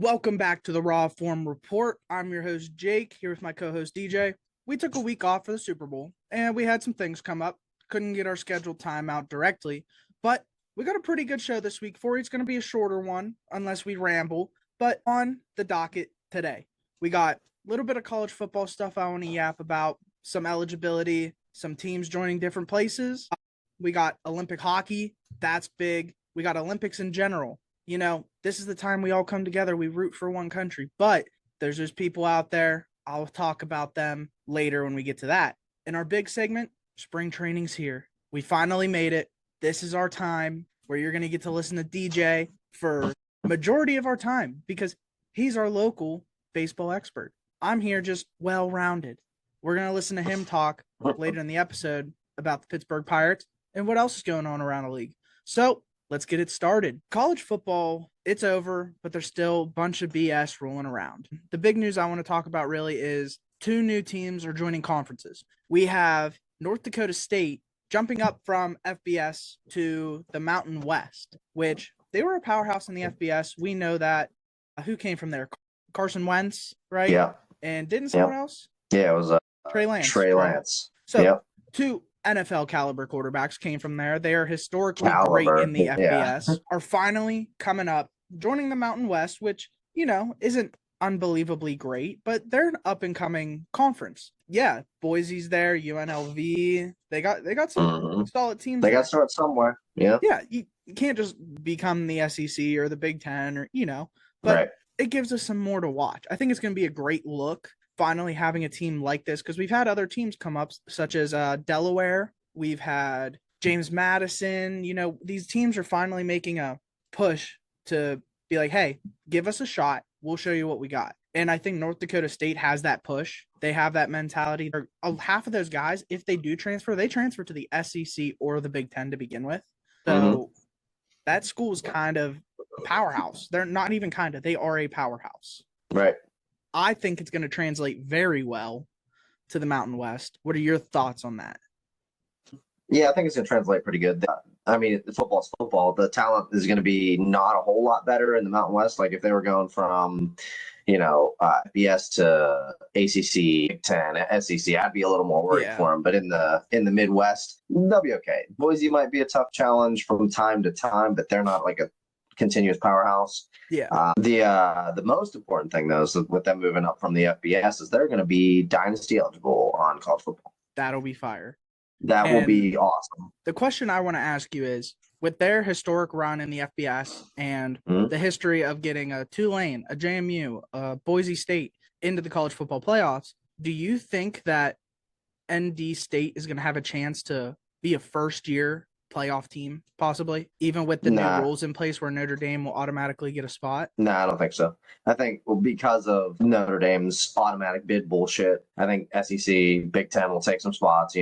Welcome back to the RawForm Report. I'm your host, Jake, here with my co-host, DJ. We took a week off for the Super Bowl, and we had some things come up. Couldn't get our scheduled time out directly, but we got a pretty good show this week for you. It's going to be a shorter one, unless we ramble, but on the docket today, we got a little bit of college football stuff I want to yap about, some eligibility, some teams joining different places. We got Olympic hockey. That's big. We got Olympics in general. You know, this is the time we all come together. We root for one country, but there's just people out there. I'll talk about them later when we get to that. In our big segment, spring training's here. We finally made it. This is our time where you're going to get to listen to DJ for majority of our time because he's our local baseball expert. I'm here just well-rounded. We're going to listen to him talk later in the episode about the Pittsburgh Pirates and what else is going on around the league. So let's get it started. College football, it's over, but there's still a bunch of BS rolling around. The big news I want to talk about really is two new teams are joining conferences. We have North Dakota State jumping up from FBS to the Mountain West, which they were a powerhouse in the FBS. We know that. Who came from there? Carson Wentz, right? Yeah. And didn't someone else? Yeah, it was Trey Lance. Trey Lance. So two NFL caliber quarterbacks came from there. They are historically great in the FBS, are finally coming up, joining the Mountain West, which, you know, isn't unbelievably great, but they're an up and coming conference. Yeah, Boise's there, UNLV. They got some solid teams. They got to start somewhere. Yeah. Yeah, you can't just become the SEC or the Big Ten or, you know, but it gives us some more to watch. I think it's going to be a great look. Finally having a team like this, because we've had other teams come up, such as Delaware. We've had James Madison. You know, these teams are finally making a push to be like, hey, give us a shot. We'll show you what we got. And I think North Dakota State has that push. They have that mentality. Half of those guys, if they do transfer, they transfer to the SEC or the Big Ten to begin with. So that school is kind of a powerhouse. They're not even kind of. They are a powerhouse. Right. I think it's going to translate very well to the Mountain West. What are your thoughts on that? Yeah, I think it's going to translate pretty good. I mean, football's football. The talent is going to be not a whole lot better in the Mountain West. Like if they were going from, BS to ACC, Big Ten, SEC, I'd be a little more worried for them. But in the Midwest, they'll be okay. Boise might be a tough challenge from time to time, but they're not like a continuous powerhouse. Yeah. The most important thing though is with them moving up from the FBS is they're going to be dynasty eligible on college football. That'll be fire. That will be awesome. The question I want to ask you is, with their historic run in the FBS and the history of getting a Tulane, a JMU, a Boise State into the college football playoffs, do you think that ND State is going to have a chance to be a first-year playoff team, possibly, even with the new rules in place where Notre Dame will automatically get a spot? No, I don't think so. I think because of Notre Dame's automatic bid bullshit, I think SEC, Big Ten will take some spots,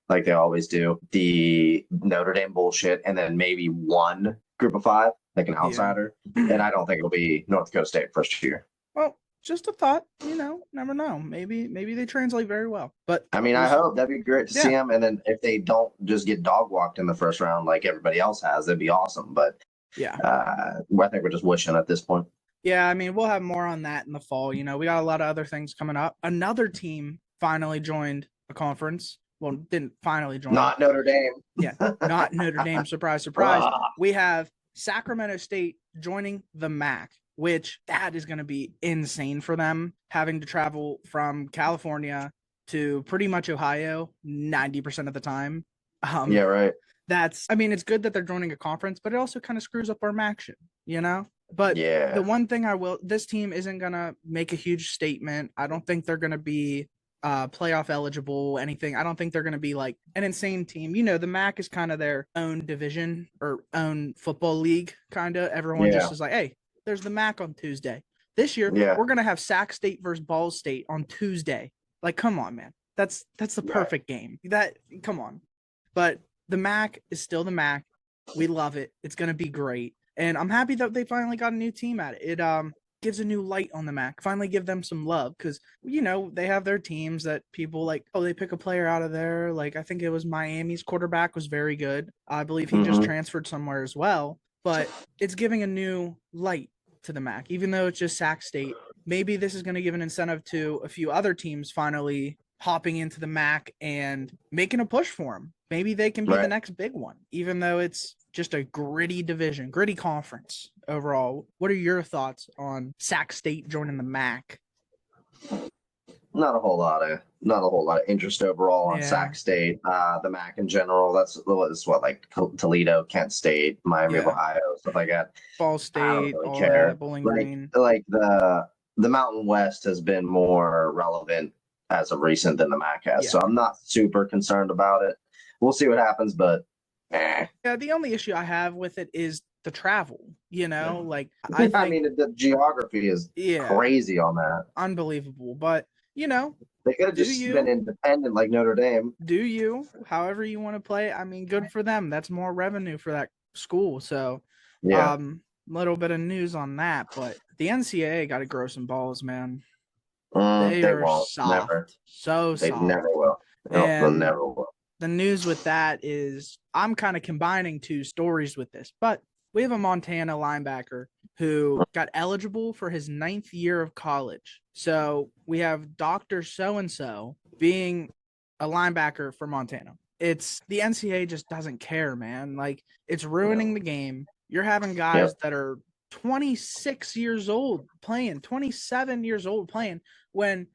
like they always do. The Notre Dame bullshit, and then maybe one group of five, like an outsider. Yeah. And I don't think it'll be North Dakota State first year. Well, just a thought, never know. Maybe they translate very well. But I mean, I hope that'd be great to see them. And then if they don't just get dog walked in the first round like everybody else has, that'd be awesome. But I think we're just wishing at this point. Yeah, I mean, we'll have more on that in the fall. We got a lot of other things coming up. Another team finally joined a conference. Well, didn't finally join. Not Notre Dame. Yeah, not Notre Dame. Surprise, surprise. We have Sacramento State joining the MAC, which that is going to be insane for them, having to travel from California to pretty much Ohio 90% of the time. Yeah, right. It's good that they're joining a conference, but it also kind of screws up our MAC shit, But the one thing this team isn't going to make a huge statement. I don't think they're going to be playoff eligible, anything. I don't think they're going to be like an insane team. The MAC is kind of their own division or own football league, kind of. Everyone just is like, hey, there's the MAC on Tuesday. This year, we're going to have Sac State versus Ball State on Tuesday. Like, come on, man. That's the perfect game. Come on. But the MAC is still the MAC. We love it. It's going to be great. And I'm happy that they finally got a new team at it. It gives a new light on the MAC. Finally give them some love because, they have their teams that people like, they pick a player out of there. Like, I think it was Miami's quarterback was very good. I believe he just transferred somewhere as well. But it's giving a new light to the MAC, even though it's just Sac State. Maybe this is going to give an incentive to a few other teams finally hopping into the MAC and making a push for them. Maybe they can be the next big one, even though it's just a gritty division, gritty conference overall. What are your thoughts on Sac State joining the MAC? Not a whole lot of interest overall on Sac State. The MAC in general, that's what, like Toledo, Kent State, Miami of Ohio, stuff like that. Ball State, I don't really all care. that, Bowling Green. Like the Mountain West has been more relevant as of recent than the MAC has, so I'm not super concerned about it. We'll see what happens, but Yeah, the only issue I have with it is the travel, like I mean, the geography is crazy on that. Unbelievable. But they could have just been independent like Notre Dame. However you want to play. I mean, good for them. That's more revenue for that school. So little bit of news on that, but the NCAA got to grow some balls, man. They are won't. soft. Never. So they soft. Never will. They'll never will. The news with that is I'm kind of combining two stories with this, but we have a Montana linebacker who got eligible for his 9th year of college. So we have Dr. So-and-so being a linebacker for Montana. It's the NCAA just doesn't care, man. Like, it's ruining the game. You're having guys that are 26 years old playing, 27 years old playing, when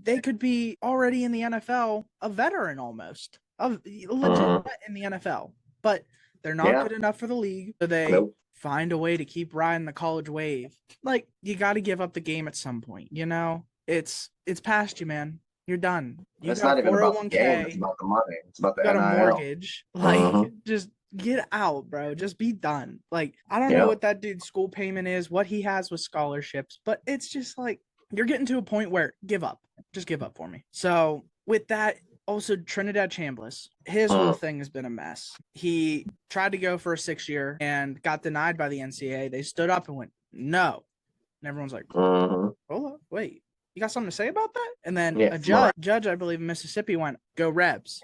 they could be already in the NFL, a veteran almost, a legit vet in the NFL. But they're not good enough for the league, so they find a way to keep riding the college wave. Like, you got to give up the game at some point, It's past you, man. You're done. It's not even about the game. It's about the money. It's about the NIL. NIL. A mortgage. Like, just get out, bro. Just be done. Like, I don't know what that dude's school payment is, what he has with scholarships, but it's just like, you're getting to a point where give up. Just give up for me. So with that, also Trinidad Chambliss, his whole thing has been a mess. He tried to go for a 6-year and got denied by the NCAA. They stood up and went, no. And everyone's like, hold up, wait. You got something to say about that? And then a judge, I believe in Mississippi, went, go Rebs.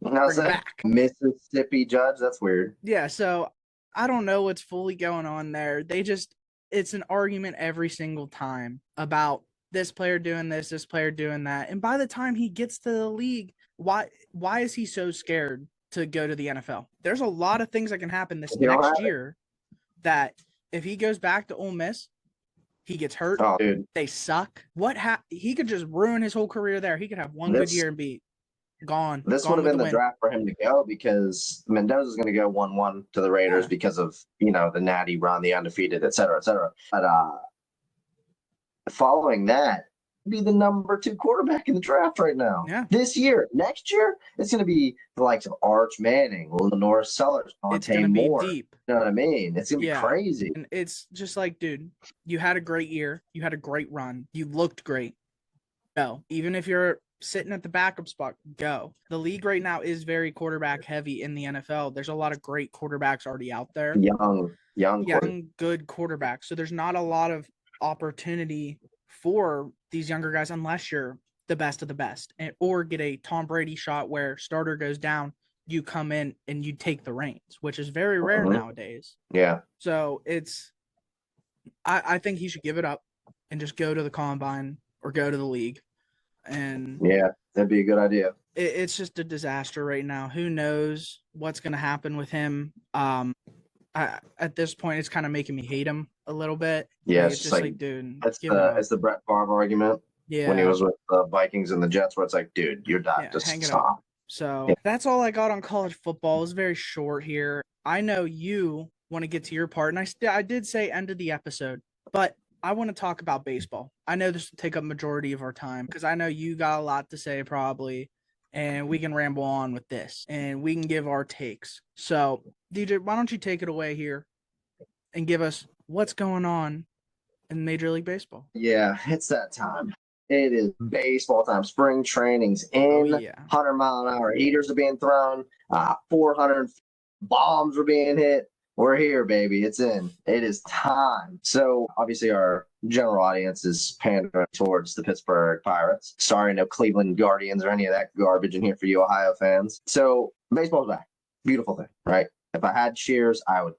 Bring back. Mississippi judge? That's weird. Yeah, so I don't know what's fully going on there. It's an argument every single time about this player doing this player doing that. And by the time he gets to the league, why is he so scared to go to the NFL? There's a lot of things that can happen this next year that if he goes back to Ole Miss, he gets hurt. Oh, dude. They suck. He could just ruin his whole career there. He could have one good year and be gone. This would have been the draft for him to go, because Mendoza's going to go 1-1 to the Raiders because of, the natty run, the undefeated, et cetera, et cetera. But following that, be the number 2 quarterback in the draft right now. Yeah. This year. Next year, it's going to be the likes of Arch Manning, Lenore Sellers, Monte Moore. Deep. You know what I mean? It's going to be crazy. And it's just like, dude, you had a great year. You had a great run. You looked great. Go. Even if you're sitting at the backup spot, go. The league right now is very quarterback heavy in the NFL. There's a lot of great quarterbacks already out there. Young, good quarterbacks. So there's not a lot of opportunity for these younger guys unless you're the best of the best, or get a Tom Brady shot where starter goes down, you come in and you take the reins, which is very rare nowadays. Yeah. So I think he should give it up and just go to the combine or go to the league. And that'd be a good idea. It's just a disaster right now. Who knows what's going to happen with him? At this point, it's kind of making me hate him a little bit. Yeah, it's just like, dude, it's the Brett Favre argument. Yeah, when he was with the Vikings and the Jets, where it's like, dude, you're done. Just stop. So that's all I got on college football. It was very short here. I know you want to get to your part, and I did say end of the episode, but I want to talk about baseball. I know this will take up majority of our time because I know you got a lot to say probably, and we can ramble on with this and we can give our takes. So DJ, why don't you take it away here and give us what's going on in Major League Baseball? Yeah, it's that time. It is baseball time. Spring training's in. 100-mile-an-hour heaters are being thrown. 400 bombs are being hit. We're here, baby. It's in. It is time. So obviously our general audience is pandering towards the Pittsburgh Pirates. Sorry, no Cleveland Guardians or any of that garbage in here for you Ohio fans. So baseball's back. Beautiful thing, right? If I had cheers, I would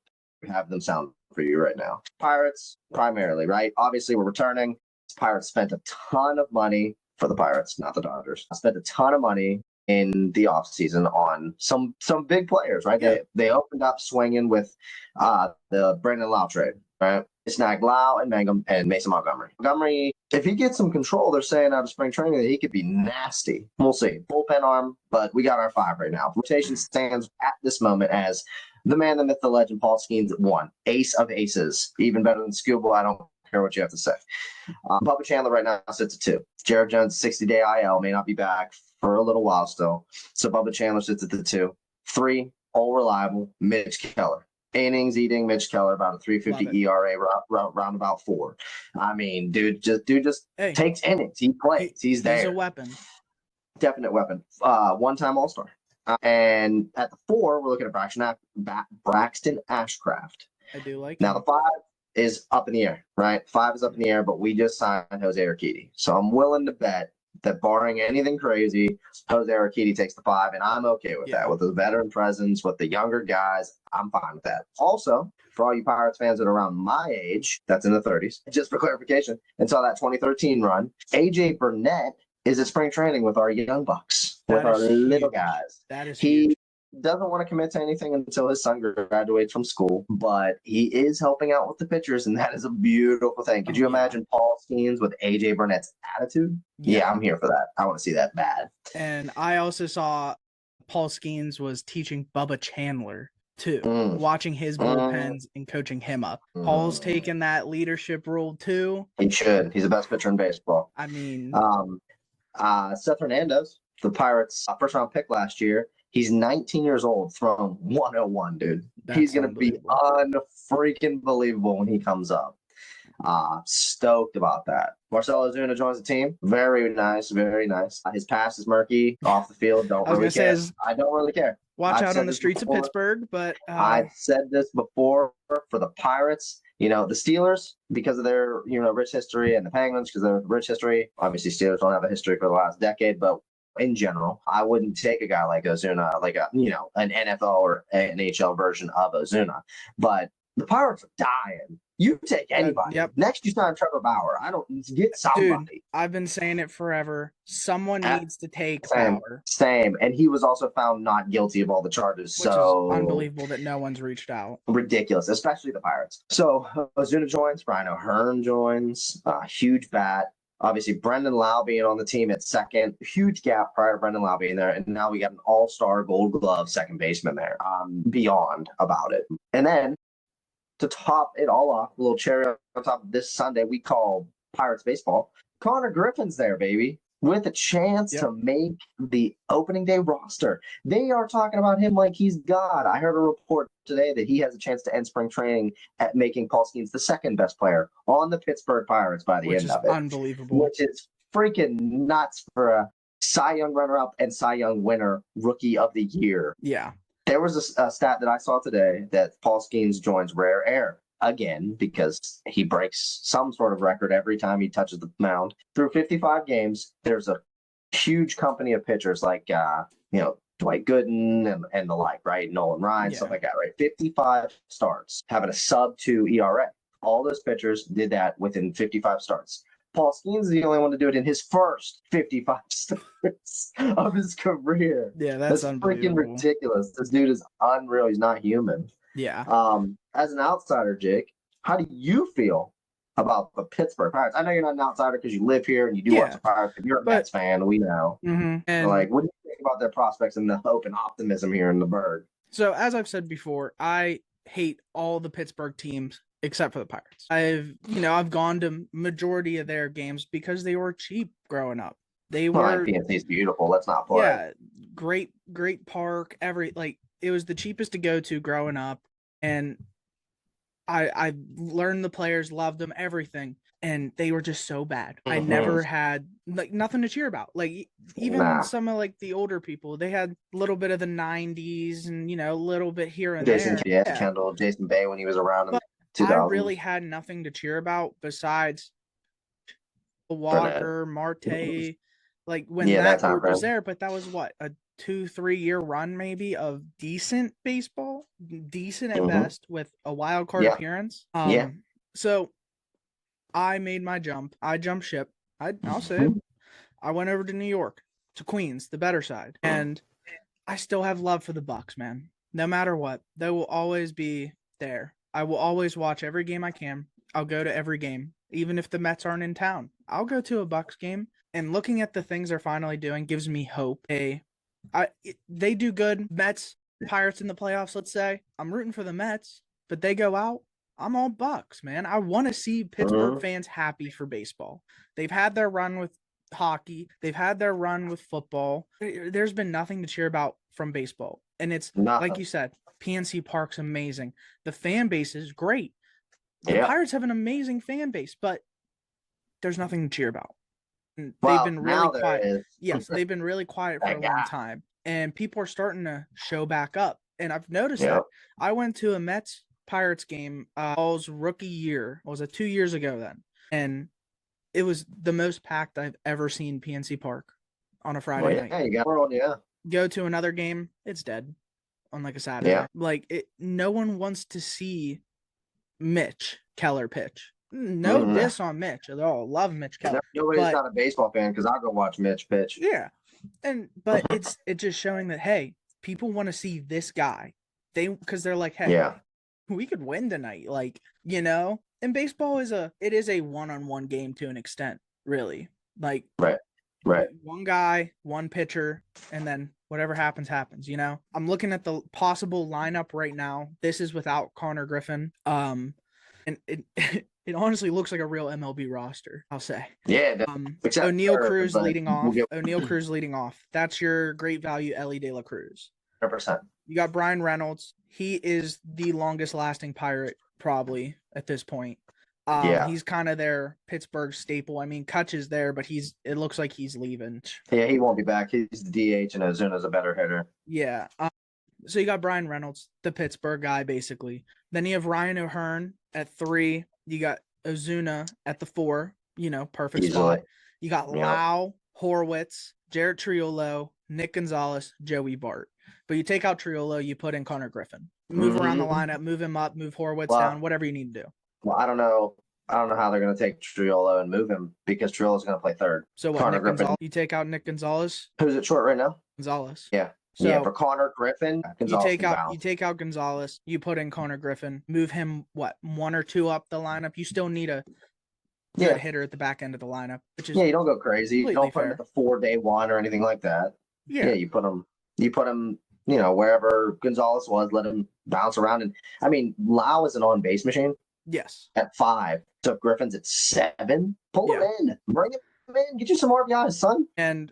have them sound for you right now? Pirates, primarily, right? Obviously, we're returning. Pirates spent a ton of money for the Pirates, not the Dodgers. Spent a ton of money in the offseason on some big players, right? Yeah. They opened up swinging with the Brandon Lau trade, right? Snagged Lau and Mangum and Mason Montgomery. Montgomery, if he gets some control, they're saying out of spring training that he could be nasty. We'll see. Bullpen arm, but we got our 5 right now. Rotation stands at this moment as the man, the myth, the legend, Paul Skeens at 1. Ace of aces. Even better than Scuba. I don't care what you have to say. Bubba Chandler right now sits at 2. Jared Jones, 60-day IL, may not be back for a little while still. So Bubba Chandler sits at the 2. 3, all reliable, Mitch Keller. Innings eating Mitch Keller, about a 3.50 ERA, round about 4. I mean, dude just takes innings. He plays. He's there. He's a weapon. Definite weapon. One-time All-Star. And at the 4, we're looking at Braxton Ashcraft. I do like now, the 5 is up in the air, right? 5 is up in the air, but we just signed Jose Urquidy. So I'm willing to bet that barring anything crazy, Jose Urquidy takes the 5, and I'm okay with that. With the veteran presence, with the younger guys, I'm fine with that. Also, for all you Pirates fans that are around my age, that's in the 30s, just for clarification, until that 2013 run, AJ Burnett is at spring training with our young bucks, with our little guys. That is huge. Doesn't want to commit to anything until his son graduates from school, but he is helping out with the pitchers, and that is a beautiful thing. Could you imagine Paul Skeens with AJ Burnett's attitude? Yeah, I'm here for that. I want to see that bad. And I also saw Paul Skeens was teaching Bubba Chandler too, watching his bullpens and coaching him up. Paul's taking that leadership role too. He should. He's the best pitcher in baseball. I mean, Seth Hernandez, the Pirates' first-round pick last year. He's 19 years old, throwing 101, dude. He's going to be unfreaking believable when he comes up. Stoked about that. Marcell Ozuna joins the team. Very nice, very nice. His pass is murky off the field. Don't really care. I don't really care. Watch out on the streets of Pittsburgh, but I've said this before for the Pirates. You know, the Steelers, because of their, rich history, and the Penguins, because of their rich history. Obviously, Steelers don't have a history for the last decade, but in general, I wouldn't take a guy like Ozuna, like an NFL or NHL version of Ozuna. But the Pirates are dying. You take anybody. Next, you sign Trevor Bauer. I don't get somebody. Dude, I've been saying it forever. Someone needs to take Bauer. Same. And he was also found not guilty of all the charges. Which is unbelievable that no one's reached out. Ridiculous, especially the Pirates. So Ozuna joins. Brian O'Hearn joins. Huge bat. Obviously, Brendan Lau being on the team at second, huge gap prior to Brendan Lau being there. And now we got an all-star Gold Glove second baseman there. Beyond about it. And then to top it all off, a little cherry on top of this Sunday, we call Pirates baseball. Connor Griffin's there, baby, with a chance to make the opening day roster. They are talking about him like he's God. I heard a report today that he has a chance to end spring training at making Paul Skeens the second best player on the Pittsburgh Pirates by the end of it. Unbelievable. Which is freaking nuts for a Cy Young runner-up and Cy Young winner, rookie of the year. Yeah. There was a stat that I saw today that Paul Skeens joins rare air again because he breaks some sort of record every time he touches the mound. Through 55 games, there's a huge company of pitchers like Dwight Gooden and the like, right? Nolan Ryan, stuff like that, right? 55 starts, having a sub-2 ERA. All those pitchers did that within 55 starts. Paul Skeens is the only one to do it in his first 55 starts of his career. Yeah, that's freaking ridiculous. This dude is unreal. He's not human. Yeah. As an outsider, Jake, how do you feel about the Pittsburgh Pirates? I know you're not an outsider because you live here and you do watch the Pirates, but you're a Mets fan. We know. And what do you think about their prospects and the hope and optimism here in the Burgh? So, as I've said before, I hate all the Pittsburgh teams except for the Pirates. I've gone to majority of their games because they were cheap growing up. They were PNC's beautiful. Let's not play. Yeah, great park. It was the cheapest to go to growing up, and I learned the players, loved them, everything, and they were just so bad. I never had nothing to cheer about. Even some of the older people, they had a little bit of the '90s and a little bit here and there. Kendall, Jason Bay when he was around. I really had nothing to cheer about besides Walker, Marte, when that group was there. But that was 2-3 year run maybe of decent baseball, decent at Mhm. best, with a wild card Yeah. appearance. Yeah. So I made my jump. I jumped ship. I'll say it. Mhm. I went over to New York, to Queens, the better side, and I still have love for the Bucks, man. No matter what, they will always be there. I will always watch every game I can. I'll go to every game, even if the Mets aren't in town. I'll go to a Bucks game, and looking at the things they're finally doing gives me hope. They do good. Mets, Pirates in the playoffs, let's say. I'm rooting for the Mets, but they go out. I'm all Bucks, man. I want to see Pittsburgh fans happy for baseball. They've had their run with hockey. They've had their run with football. There's been nothing to cheer about from baseball. And it's Nothing. like you said, PNC Park's amazing. The fan base is great. The Yeah. Pirates have an amazing fan base, but there's nothing to cheer about. They've Well, been now really there quiet. is. Yes, they've been really quiet for a long Yeah. time. And people are starting to show back up. And I've noticed Yeah. that. I went to a Mets Pirates game Paul's rookie year. Was it 2 years ago then? And it was the most packed I've ever seen PNC Park on a Friday Well, night. yeah, you got world, yeah. Go to another game, it's dead on like a Saturday. Yeah. Like no one wants to see Mitch Keller pitch. No diss on Mitch at all. Love Mitch Keller. Nobody's not a baseball fan because I'll go watch Mitch pitch. Yeah. But it's just showing that, hey, people want to see this guy. Because they're like, hey, Yeah. we could win tonight. Like, you know, and baseball is a one-on-one game to an extent, really. Like, Right. One guy, one pitcher, and then whatever happens, happens, you know? I'm looking at the possible lineup right now. This is without Connor Griffin. And it it honestly looks like a real MLB roster, I'll say. Yeah. O'Neal Cruz leading off. O'Neal Cruz leading off. That's your great value Ellie De La Cruz. 100%. You got Brian Reynolds. He is the longest lasting Pirate probably at this point. He's kind of their Pittsburgh staple. I mean, Kutch is there, but it looks like he's leaving. Yeah, he won't be back. He's the DH, and Ozuna's a better hitter. Yeah. So you got Brian Reynolds, the Pittsburgh guy, basically. Then you have Ryan O'Hearn at 3. You got Ozuna at the 4. You know, perfect spot. You got Lau, Horwitz, Jarrett Triolo, Nick Gonzalez, Joey Bart. But you take out Triolo, you put in Connor Griffin. Move around the lineup, move him up, move Horwitz down, whatever you need to do. Well, I don't know how they're going to take Triolo and move him because Triolo's going to play third. So what, Connor Nick Griffin. Gonzalez? You take out Nick Gonzalez? Who's at short right now? Gonzalez. Yeah. So yeah, for Connor Griffin, Gonzalez you take out Gonzalez, you put in Connor Griffin, move him 1 or 2 up the lineup. You still need a good hitter at the back end of the lineup, which is you don't go crazy. You don't put him at the 4-day 1 or anything like that. Yeah, you put him, you know, wherever Gonzalez was, let him bounce around. And I mean, Lau is an on-base machine. Yes. At 5. So Griffin's at 7. Pull him in. Bring him in. Get you some RBIs, son. And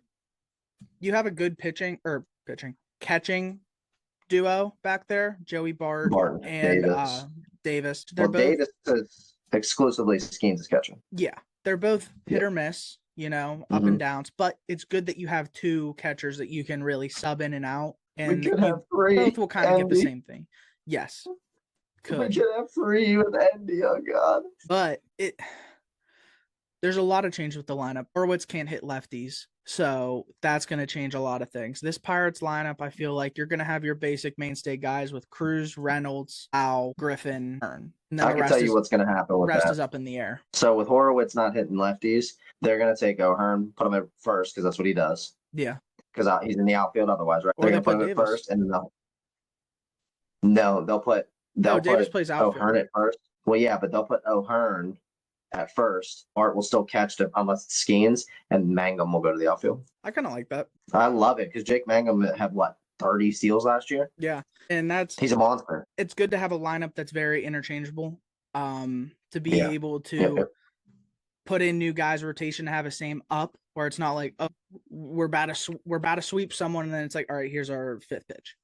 you have a good catching duo back there, Joey Bart and Davis. Davis is exclusively schemes as catching. Yeah. They're both hit or miss, you know, up and downs. But it's good that you have 2 catchers that you can really sub in and out. And we could have 3. Both will kind of get the same thing. Yes. We could have 3 with Andy. Oh God. But there's a lot of change with the lineup. Horwitz can't hit lefties, so that's going to change a lot of things. This Pirates lineup, I feel like you're going to have your basic mainstay guys with Cruz, Reynolds, Al, Griffin, Hearn. I can tell you what's going to happen with that. The rest is up in the air. So with Horowitz not hitting lefties, they're going to take O'Hearn, put him at first because that's what he does. Yeah. Because he's in the outfield otherwise, right? Or they're going to put him at first, and then they'll put Davis plays outfield. O'Hearn at first. Well, yeah, but they'll put O'Hearn at first. Art will still catch them unless it's Skeens, and Mangum will go to the outfield. I kind of like that. I love it because Jake Mangum had 30 steals last year? Yeah, and he's a monster. It's good to have a lineup that's very interchangeable. To be able to put in new guys rotation to have a same up where it's not like, oh, we're about to sweep someone and then it's like, all right, here's our 5th pitch.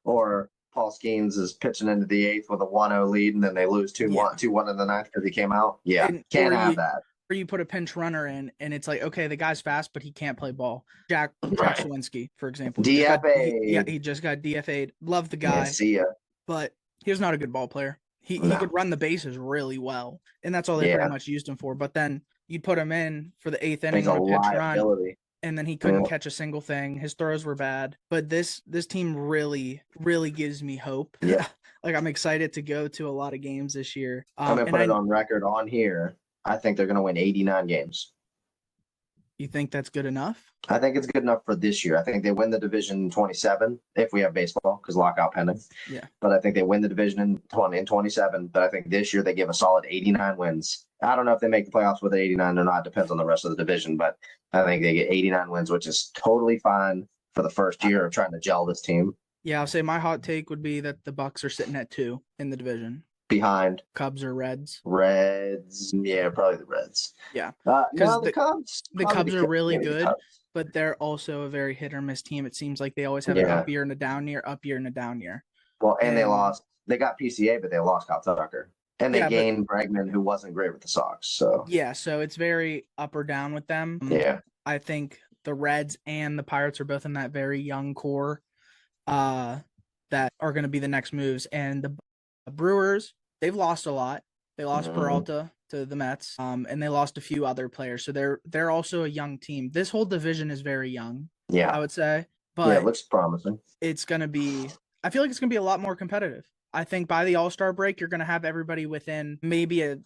Or Paul Skeens is pitching into the 8th with a 1-0 lead, and then they lose 2-1 in the 9th because he came out. Yeah, can't have that. Or you put a pinch runner in, and it's like, okay, the guy's fast, but he can't play ball. Jack Swinsky, for example. DFA. He just got DFA'd. Love the guy. Yeah, see ya. But he's not a good ball player. He could run the bases really well, and that's all they pretty much used him for. But then you'd put him in for the 8th inning on a pinch run. and then he couldn't catch a single thing. His throws were bad, but this team really, really gives me hope. Yeah. Like, I'm excited to go to a lot of games this year. I'm going to put it on record on here. I think they're going to win 89 games. You think that's good enough? I think it's good enough for this year. I think they win the division in 27 if we have baseball, because lockout pending. Yeah. But I think they win the division in 27. But I think this year they give a solid 89 wins. I don't know if they make the playoffs with 89 or not. Depends on the rest of the division. But I think they get 89 wins, which is totally fine for the first year of trying to gel this team. Yeah, I'll say my hot take would be that the Bucks are sitting at 2 in the division. Behind Cubs or Reds? Reds. Yeah, probably the Reds. Yeah. No, the Cubs. The Cubs are really good, but they're also a very hit or miss team. It seems like they always have an up year and a down year, up year and a down year. Well, and they lost. They got PCA, but they lost Kyle Tucker. And they gained Bregman, who wasn't great with the Sox. So yeah, so it's very up or down with them. Yeah. I think the Reds and the Pirates are both in that very young core that are going to be the next moves. And the Brewers, they've lost a lot. They lost Peralta to the Mets, and they lost a few other players. So they're also a young team. This whole division is very young. Yeah, I would say. But yeah, it looks promising. It's going to be. I feel like it's going to be a lot more competitive. I think by the All-Star break, you're going to have everybody within maybe a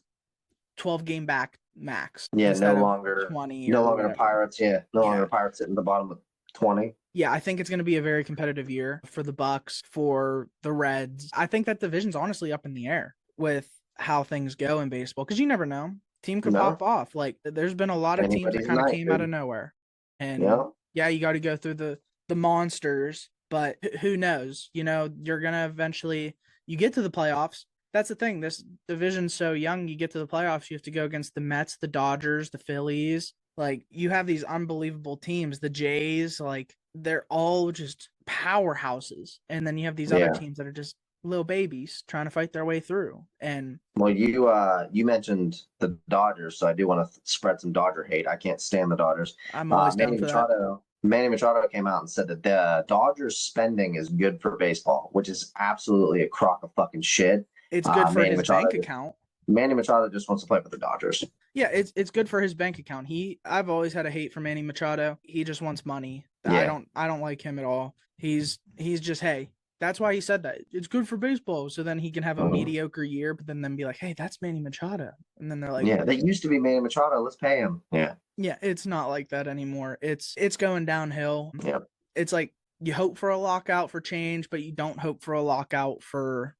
12-game back max. Yeah, no longer 20. No longer the Pirates. Yeah, no longer the Pirates sitting at the bottom of 20. Yeah, I think it's going to be a very competitive year for the Bucks, for the Reds. I think that division's honestly up in the air with how things go in baseball, because you never know. Team could pop off. Like, there's been a lot of teams that kind of came out of nowhere. And yeah, you got to go through the monsters, but who knows? You know, you're going to eventually, you get to the playoffs. That's the thing. This division's so young. You get to the playoffs, you have to go against the Mets, the Dodgers, the Phillies. Like, you have these unbelievable teams, the Jays, like, they're all just powerhouses. And then you have these other teams that are just little babies trying to fight their way through. And well, you mentioned the Dodgers, so I do want to spread some Dodger hate. I can't stand the Dodgers. I'm always down for that. Manny Machado came out and said that the Dodgers spending is good for baseball, which is absolutely a crock of fucking shit. It's good for his bank account. Manny Machado just wants to play for the Dodgers. Yeah, it's good for his bank account. I've always had a hate for Manny Machado. He just wants money. Yeah. I don't like him at all. He's just, hey, that's why he said that. It's good for baseball. So then he can have a mediocre year, but then be like, hey, that's Manny Machado. And then they're like, yeah, they used to be Manny Machado. Let's pay him. Yeah. Yeah, it's not like that anymore. It's going downhill. Yeah. It's like you hope for a lockout for change, but you don't hope for a lockout for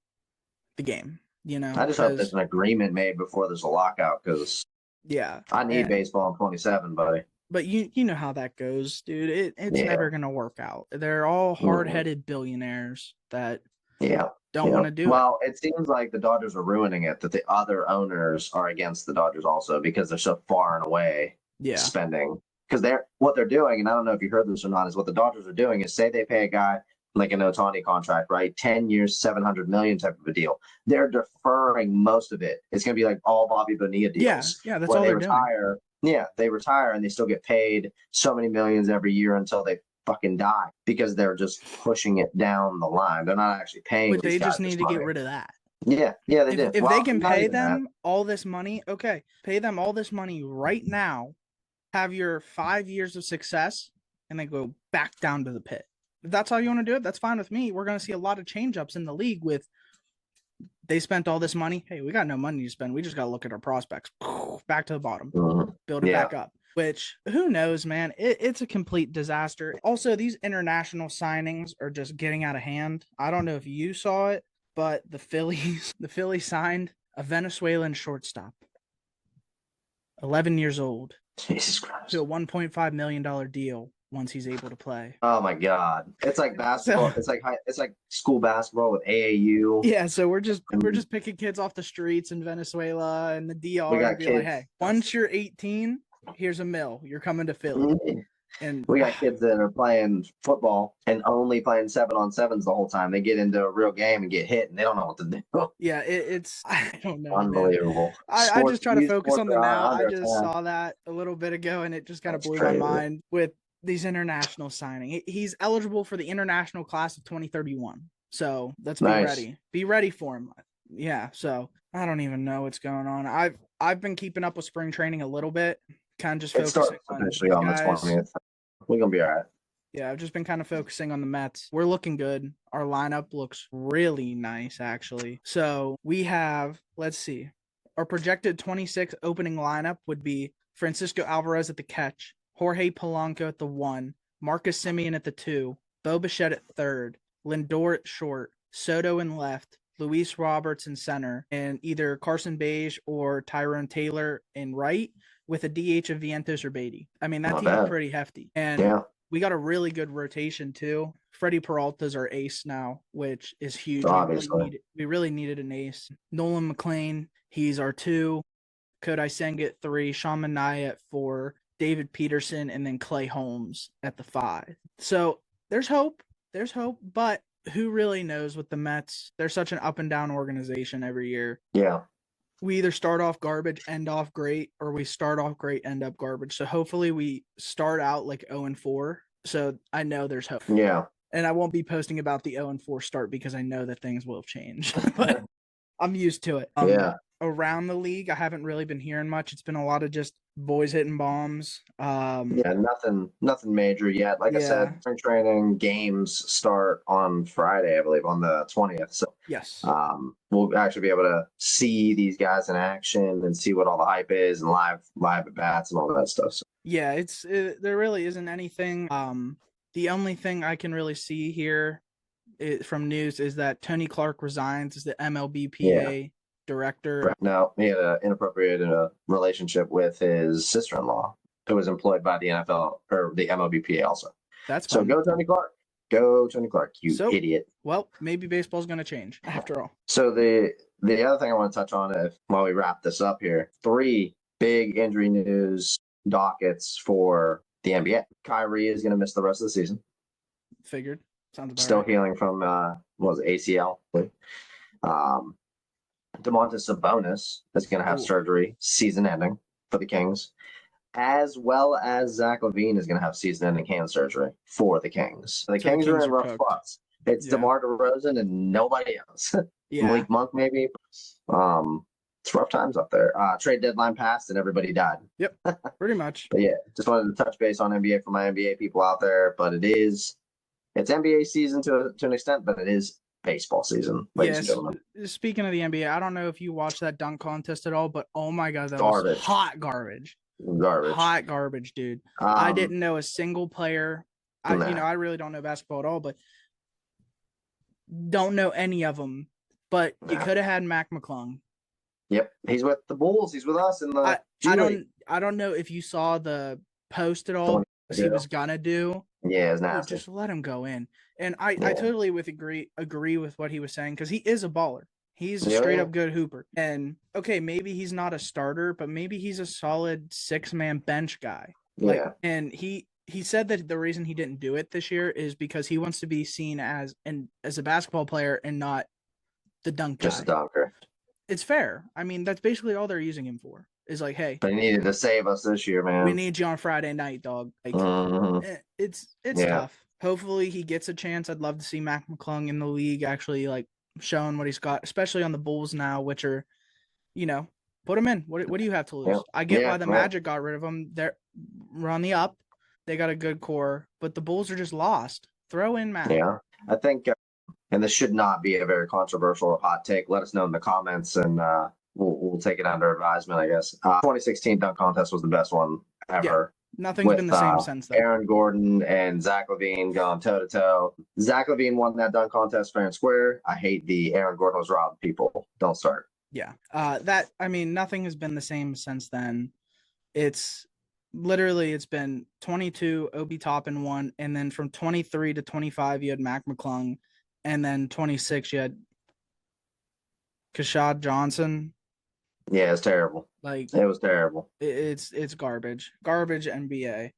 the game. You know, I just hope there's an agreement made before there's a lockout, because I need baseball in 27, buddy. But you know how that goes, dude. It's never gonna work out. They're all hard-headed billionaires that don't want to do it. Well, it seems like the Dodgers are ruining it, that the other owners are against the Dodgers also, because they're so far and away spending. Because what they're doing, and I don't know if you heard this or not, is what the Dodgers are doing is, say they pay a guy like an Ohtani contract, right? 10 years, $700 million type of a deal. They're deferring most of it. It's going to be like all Bobby Bonilla deals. Yeah, that's all they're doing. Yeah, they retire and they still get paid so many millions every year until they fucking die, because they're just pushing it down the line. They're not actually paying. But they just need to get rid of that. Yeah, they did. If they can pay them all this money, okay, pay them all this money right now, have your 5 years of success, and then go back down to the pit. If that's how you want to do it, that's fine with me. We're going to see a lot of change-ups in the league with, they spent all this money. Hey, we got no money to spend. We just got to look at our prospects. Back to the bottom. Build it back up. Which, who knows, man? It's a complete disaster. Also, these international signings are just getting out of hand. I don't know if you saw it, but the Phillies signed a Venezuelan shortstop, 11 years old, Jesus Christ, to a $1.5 million deal once he's able to play. Oh my God. It's like basketball. It's like school basketball with AAU. Yeah, so we're just picking kids off the streets in Venezuela and the DR. We got kids. Like, hey, once you're 18, here's $1 million. You're coming to Philly. And we got kids that are playing football and only playing 7-on-7s the whole time. They get into a real game and get hit, and they don't know what to do. Yeah, it's I don't know. Unbelievable. I just try to focus on the now. I just saw that a little bit ago, and it just kind of blew my mind with these international signing. He's eligible for the international class of 2031. So let's be ready. Be ready for him. Yeah. So I don't even know what's going on. I've been keeping up with spring training a little bit, kind of just focusing on the 20th. we're gonna be all right. Yeah, I've just been kind of focusing on the Mets. We're looking good. Our lineup looks really nice, actually. So we have, let's see, our projected 26 opening lineup would be Francisco Alvarez at the catch, Jorge Polanco at the 1, Marcus Semien at the 2, Bo Bichette at third, Lindor at short, Soto in left, Luis Roberts in center, and either Carson Beige or Tyrone Taylor in right, with a DH of Vientos or Beatty. I mean, that Not team is bad. pretty hefty. And Yeah. we got a really good rotation too. Freddie Peralta's our ace now, which is huge. Obviously. We really needed an ace. Nolan McLean, he's our 2. Kodai Senga at 3, Sean Manaea at 4, David Peterson, and then Clay Holmes at the 5. So there's hope. There's hope, but who really knows with the Mets? They're such an up and down organization every year. Yeah. We either start off garbage, end off great, or we start off great, end up garbage. So hopefully we start out like 0-4. So I know there's hope. Yeah. And I won't be posting about the 0-4 start because I know that things will change. But I'm used to it. Yeah. Around the league, I haven't really been hearing much. It's been a lot of just boys hitting bombs. Yeah, nothing major yet. Like I said, spring training games start on Friday, I believe, on the 20th. So yes, we'll actually be able to see these guys in action and see what all the hype is and live at bats and all that stuff. So. Yeah, there really isn't anything. The only thing I can really see here from news is that Tony Clark resigns as the MLB director. No, he had an inappropriate relationship with his sister-in-law, who was employed by the NFL or the MLBPA also. That's fun. So go Tony Clark. Go Tony Clark, you idiot. Well, maybe baseball's going to change after all. So the other thing I want to touch on while we wrap this up here, 3 big injury news dockets for the NBA. Kyrie is going to miss the rest of the season. Figured. Sounds about Still right. healing from ACL. Domantas Sabonis is going to have surgery, season-ending for the Kings, as well as Zach LaVine is going to have season-ending hand surgery for the Kings. The Kings are in rough spots. It's DeMar DeRozan and nobody else. Malik Monk maybe. It's rough times up there. Trade deadline passed and everybody died. Yep, pretty much. But yeah, just wanted to touch base on NBA for my NBA people out there. But it's NBA season to an extent, but it is baseball season, ladies and gentlemen. Speaking of the NBA, I don't know if you watched that dunk contest at all, but oh my god, that was hot garbage. Hot garbage, dude. I didn't know a single player. I really don't know basketball at all, but don't know any of them. But you could have had Mac McClung. Yep, he's with the Bulls. He's with us in the. I don't know if you saw the post at all. He was gonna do. Yeah, it's nasty. Just let him go in. And I totally agree with what he was saying because he is a baller. He's a straight up good hooper. And okay, maybe he's not a starter, but maybe he's a solid 6-man bench guy. And he said that the reason he didn't do it this year is because he wants to be seen as a basketball player and not the dunk guy. Just a dunker. It's fair. I mean, that's basically all they're using him for. Is like, hey, they needed to save us this year, man. We need you on Friday night, dog. Like, it's tough. Hopefully he gets a chance. I'd love to see Mac McClung in the league actually like showing what he's got, especially on the Bulls now, which are, put him in. What do you have to lose? I get why the Magic got rid of him. They're on the up. They got a good core, but the Bulls are just lost. Throw in Mac. Yeah, I think, and this should not be a very controversial or hot take. Let us know in the comments, and we'll take it under advisement, I guess. 2016 dunk contest was the best one ever. Nothing's been the same since then. Aaron Gordon and Zach LaVine going toe-to-toe. Zach LaVine won that dunk contest fair and square. I hate the Aaron Gordon was robbed people. Don't start. Yeah. Nothing has been the same since then. It's been 22, Obi Toppin 1, and then from 23 to 25, you had Mac McClung, and then 26, you had Kashad Johnson. Yeah, it's terrible. Like it was terrible. It's garbage NBA.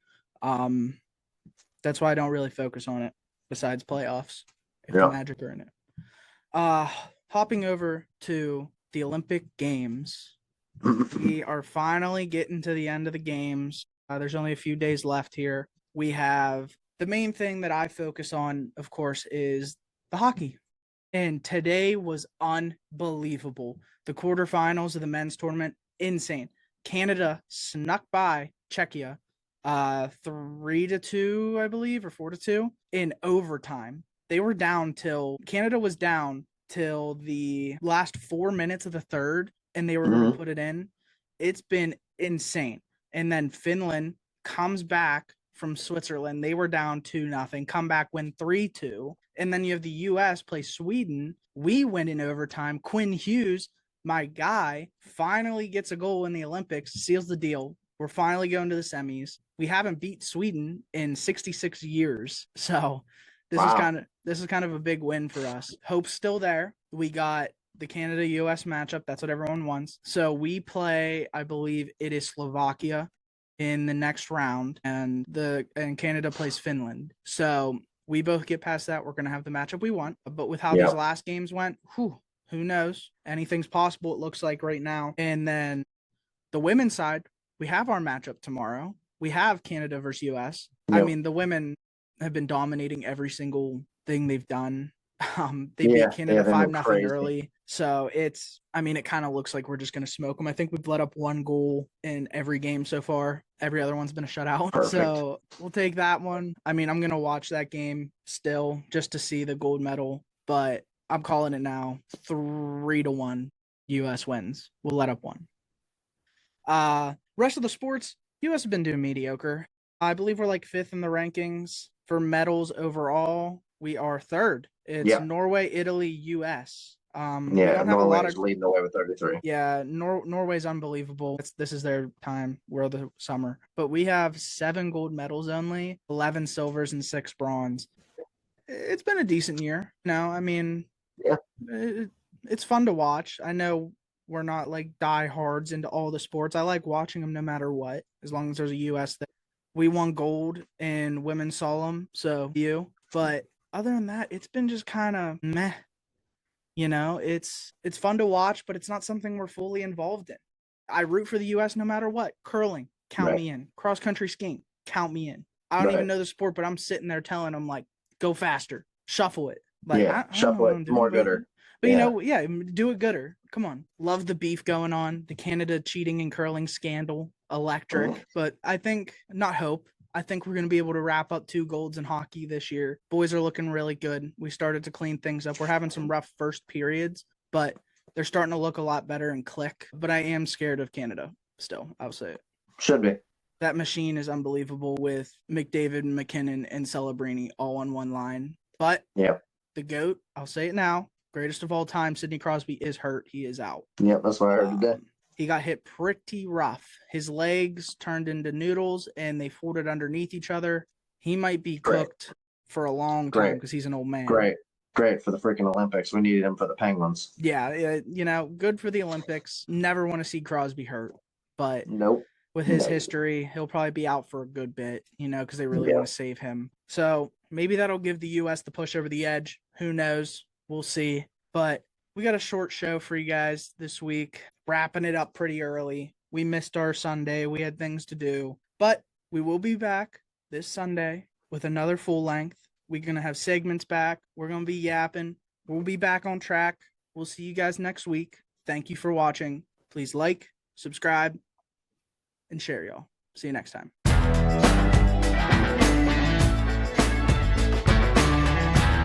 That's why I don't really focus on it. Besides playoffs, if the Magic are in it. Hopping over to the Olympic Games, we are finally getting to the end of the games. There's only a few days left here. We have the main thing that I focus on, of course, is the hockey. And today was unbelievable. The quarterfinals of the men's tournament, insane. Canada snuck by Czechia 3-2, I believe, or 4-2 in overtime. Canada was down till the last 4 minutes of the third, and they were going to put it in. It's been insane. And then Finland comes back from Switzerland. They were down 2-0, come back, win 3-2. And then you have the U.S. play Sweden. We win in overtime. Quinn Hughes, my guy, finally gets a goal in the Olympics, seals the deal. We're finally going to the semis. We haven't beat Sweden in 66 years. So this is kind of a big win for us. Hope's still there. We got the Canada-US matchup. That's what everyone wants. So we play, I believe it is Slovakia in the next round, and Canada plays Finland. So we both get past that. We're going to have the matchup we want. But with how these last games went, who knows? Anything's possible, it looks like right now. And then the women's side, we have our matchup tomorrow. We have Canada versus US. Yep. I mean, the women have been dominating every single thing they've done. They beat Canada 5-0 early. So it kind of looks like we're just going to smoke them. I think we've let up 1 goal in every game so far. Every other one's been a shutout. Perfect. So we'll take that one. I mean, I'm going to watch that game still just to see the gold medal, but I'm calling it now. 3-1 US wins. We'll let up 1. Rest of the sports, US have been doing mediocre. I believe we're like 5th in the rankings for medals overall. We are 3rd. It's Norway, Italy, US. Norway's leading the way with 33. Yeah, Norway's unbelievable. This is their time. We're the summer. But we have 7 gold medals only, 11 silvers, and 6 bronze. It's been a decent year. It's fun to watch. I know we're not like diehards into all the sports. I like watching them no matter what, as long as there's a US thing. We won gold in women's slalom, so but other than that, it's been just kind of meh. It's fun to watch, but it's not something we're fully involved in. I root for the US no matter what. Curling, count me in. Cross country skiing, count me in. I don't even know the sport, but I'm sitting there telling them like, go faster, shuffle it. Like, shuffle it more gooder. But do it gooder. Come on. Love the beef going on. The Canada cheating and curling scandal. Electric. But I think, not hope, I think we're going to be able to wrap up 2 golds in hockey this year. Boys are looking really good. We started to clean things up. We're having some rough first periods, but they're starting to look a lot better and click. But I am scared of Canada still. I'll say it. Should be. That machine is unbelievable with McDavid, McKinnon, and Celebrini all on one line. But the GOAT, I'll say it now, greatest of all time, Sidney Crosby is hurt. He is out. Yep, that's what I heard today. He got hit pretty rough. His legs turned into noodles, and they folded underneath each other. He might be cooked for a long time because he's an old man. Great for the freaking Olympics. We needed him for the Penguins. Yeah, good for the Olympics. Never want to see Crosby hurt. But with his history, he'll probably be out for a good bit, because they really want to save him. So maybe that'll give the U.S. the push over the edge. Who knows? We'll see. But we got a short show for you guys this week, wrapping it up pretty early. We missed our Sunday. We had things to do. But we will be back this Sunday with another full length. We're going to have segments back. We're going to be yapping. We'll be back on track. We'll see you guys next week. Thank you for watching. Please like, subscribe, and share, y'all. See you next time.